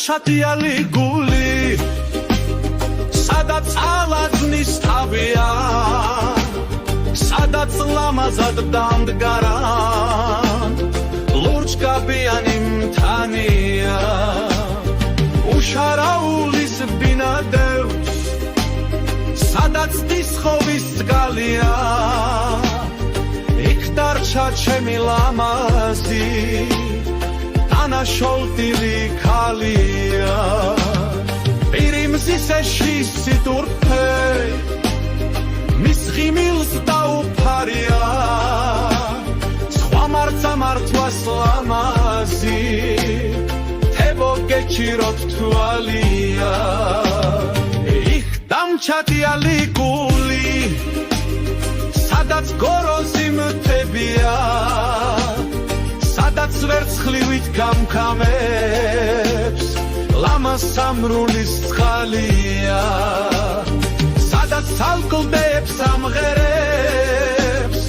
ჩადიალი გული სადაც ალაზნის თავია სადაც ლამაზად დამდგარან ლურჯგაბიანი მთანია უშარაულის ბინადევს სადაც დისხოვის წყალია იქ დარჩა ჩემი ლამაზი დანაშოლტილი ქალია პირიმზის ეშის სიტურთე მის ღიმილს დაუფარია სხვა მარცა მართვას ლამაზი თებო გეჩიროთ თვალია იქ დამჩადიალი გული სადაც გოროზი მთებია სადაც ვერცხლივით გამქამებს ლამას სამრულის წყალია სადაც ალკლდებს ამღერებს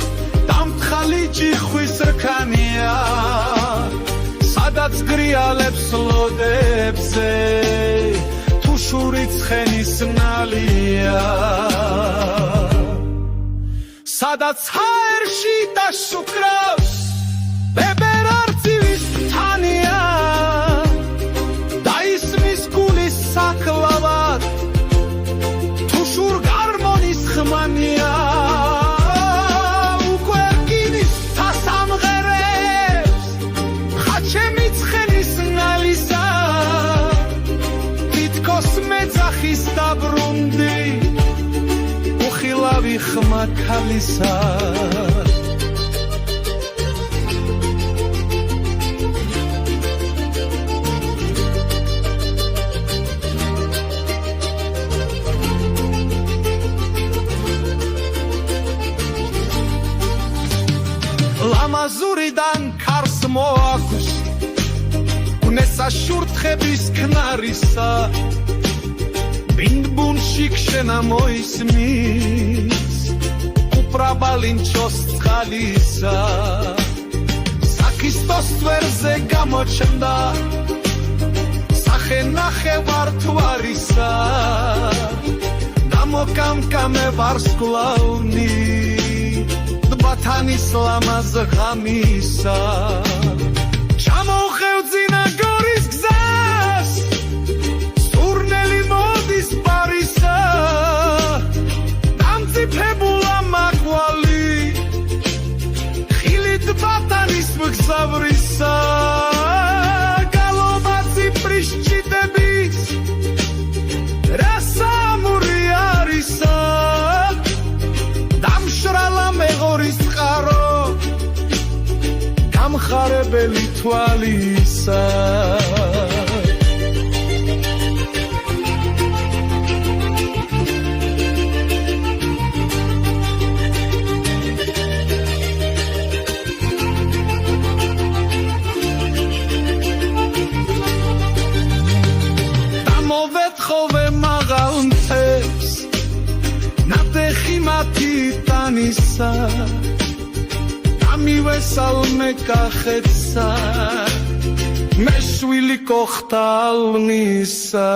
დამთხალი ჯიხვის რქანია სადაც გრიალებს ლოდებზე თუშური ცხენის ნალია სადაც ჰაერში დაშუქრავს ბებერარწივის თანია და ისმის გულის საკლავად თუშურ გარმონის ხმანია უკვე რკინის თას ამღერებს ხაჩემი ცხენის ნალისა თითქოს მეძახის დაბრუნდი უხილავი ხმა ქალისა ლამაზურიდან ქარს მოაქვს უნესა შურთხების ქნარისა ბინბუნში ქშენა მოისმის უპრაბალინჩოს წყალისა საქისტოს თვერზე გამოჩნდა სახე ნახევართვარისა დამოკამკამე ვარსკვლავნი ბათანის ლამაზ ღამისა ჩამოხევძინა გორის გზას სურნელი მოდის პარისა დამწიფებულა მაგვალი ხილით ბათანის მგზავრისა გალობა ციფრის ჭიდების რა სამური არისა დამშრალა მეღორის წყარო გამხარებელი თვალისა დამოვეთხოვე მაღალ მთებს ნატეხი მათი ტანისა ამივესალმე კახეთსა მე შვილი კოხტალნისა